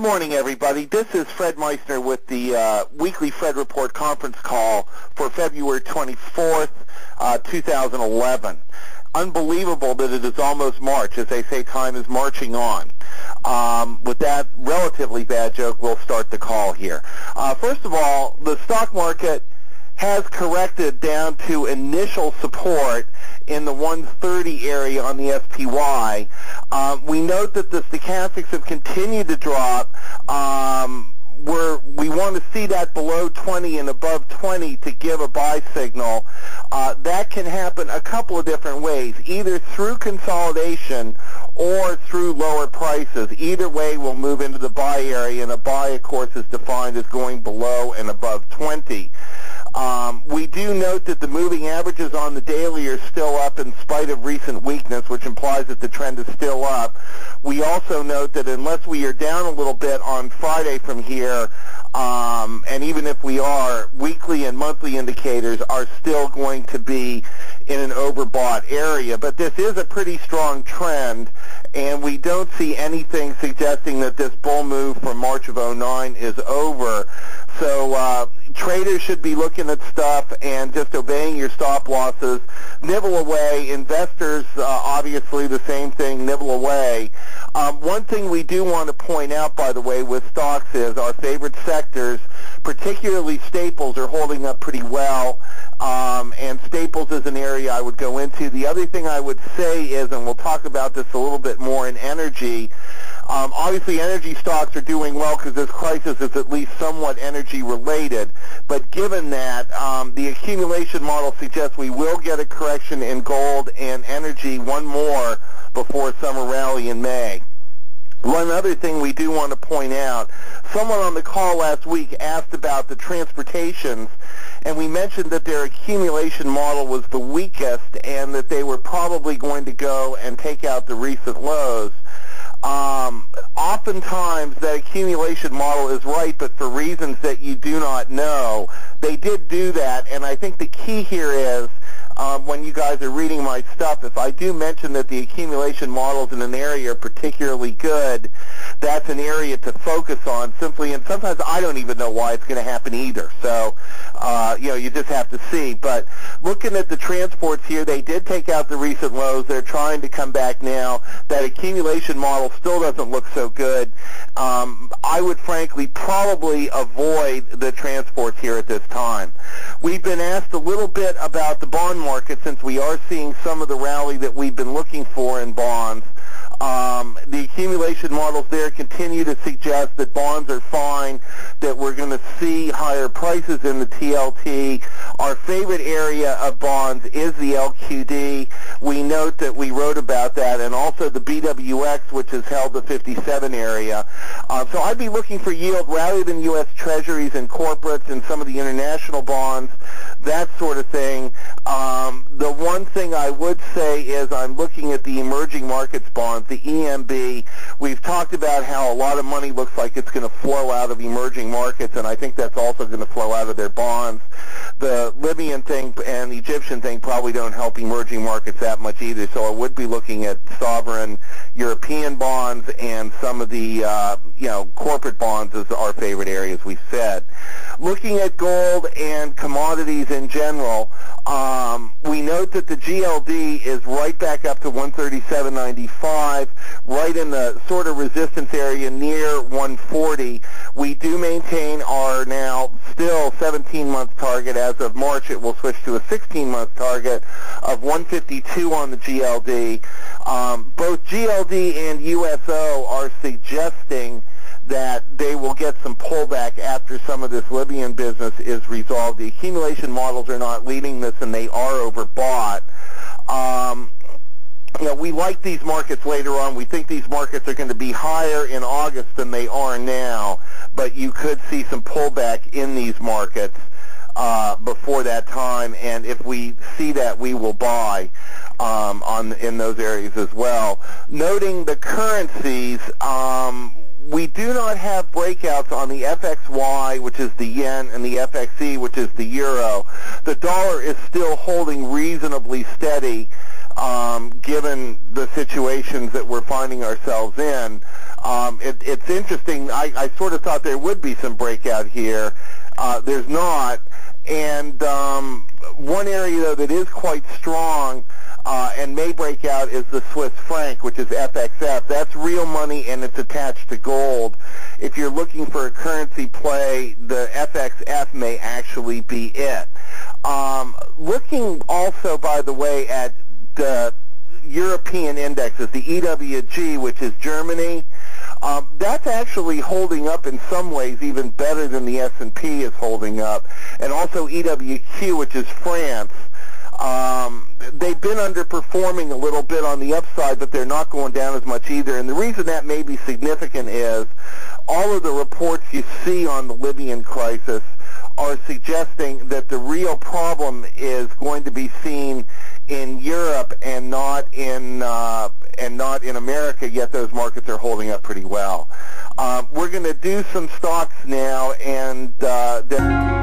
morning, everybody. This is Fred Meissner with the weekly Fred Report conference call for February 24th, 2011. Unbelievable that it is almost March. As they say, time is marching on. With that relatively bad joke, we'll start the call here. First of all, the stock market has corrected down to initial support in the 130 area on the SPY. We note that the stochastics have continued to drop. We want to see that below 20 and above 20 to give a buy signal. That can happen a couple of different ways, either through consolidation or through lower prices. Either way, we'll move into the buy area, and a buy, of course, is defined as going below and above 20. We do note that the moving averages on the daily are still up in spite of recent weakness, which implies that the trend is still up. We also note that unless we are down a little bit on Friday from here, and even if we are, weekly and monthly indicators are still going to be in an overbought area. But this is a pretty strong trend, and we don't see anything suggesting that this bull move from March of 09 is over. So traders should be looking at stuff and just obeying your stop losses. Nibble away. Investors, obviously the same thing, nibble away. One thing we do want to point out, by the way, with stocks is our favorite sectors, particularly staples, are holding up pretty well, and staples is an area I would go into. The other thing I would say is, and we'll talk about this a little bit more in energy, obviously energy stocks are doing well because this crisis is at least somewhat energy related, but given that, the accumulation model suggests we will get a correction in gold and energy, one more, before summer rally in May. One other thing we do want to point out, someone on the call last week asked about the transportations, and we mentioned that their accumulation model was the weakest and that they were probably going to go and take out the recent lows. Oftentimes that accumulation model is right, but for reasons that you do not know. They did do that, and I think the key here is, when you guys are reading my stuff, if I do mention that the accumulation models in an area are particularly good, that's an area to focus on simply, and sometimes I don't even know why it's going to happen either. So, you just have to see. But looking at the transports here, they did take out the recent lows. They're trying to come back now. That accumulation model still doesn't look so good. I would frankly probably avoid the transports here at this time. We've been asked a little bit about the bond market since we are seeing some of the rally that we've been looking for in bonds. The accumulation models there continue to suggest that bonds are fine, that we're going to see higher prices in the TLT. Our favorite area of bonds is the LQD. We note that we wrote about that, and also the BWX, which has held the 57 area. So I'd be looking for yield rather than U.S. Treasuries and corporates and some of the international bonds, that sort of thing. The one thing I would say is I'm looking at the emerging markets bonds, the EMB. We've talked about how a lot of money looks like it's going to flow out of emerging markets, and I think that's also going to flow out of their bonds. The Libyan thing and the Egyptian thing probably don't help emerging markets that much either, so I would be looking at sovereign European bonds and some of the corporate bonds as our favorite areas, we said. Looking at gold and commodities in general, we note that the GLD is right back up to 137.95, right in the sort of resistance area near 140. We do maintain our now still 17-month target. As of March, it will switch to a 16-month target of 152 on the GLD. Both GLD and USO are suggesting that they will get some pullback after some of this Libyan business is resolved. The accumulation models are not leading this, and they are overbought. We like these markets later on. We think these markets are going to be higher in August than they are now, but you could see some pullback in these markets before that time, and if we see that, we will buy in those areas as well. Noting the currencies, we do not have breakouts on the FXY, which is the yen, and the FXE, which is the euro. The dollar is still holding reasonably steady, given the situations that we're finding ourselves in. It's interesting. I sort of thought there would be some breakout here. There's not. And one area, though, that is quite strong and may break out is the Swiss franc, which is FXF. That's real money, and it's attached to gold. If you're looking for a currency play, the FXF may actually be it. Looking also, by the way, at the European indexes, the EWG, which is Germany, that's actually holding up in some ways even better than the S&P is holding up. And also EWQ, which is France. They've been underperforming a little bit on the upside, but they're not going down as much either. And the reason that may be significant is all of the reports you see on the Libyan crisis are suggesting that the real problem is going to be seen in Europe and not in America, yet those markets are holding up pretty well. We're going to do some stocks now, and then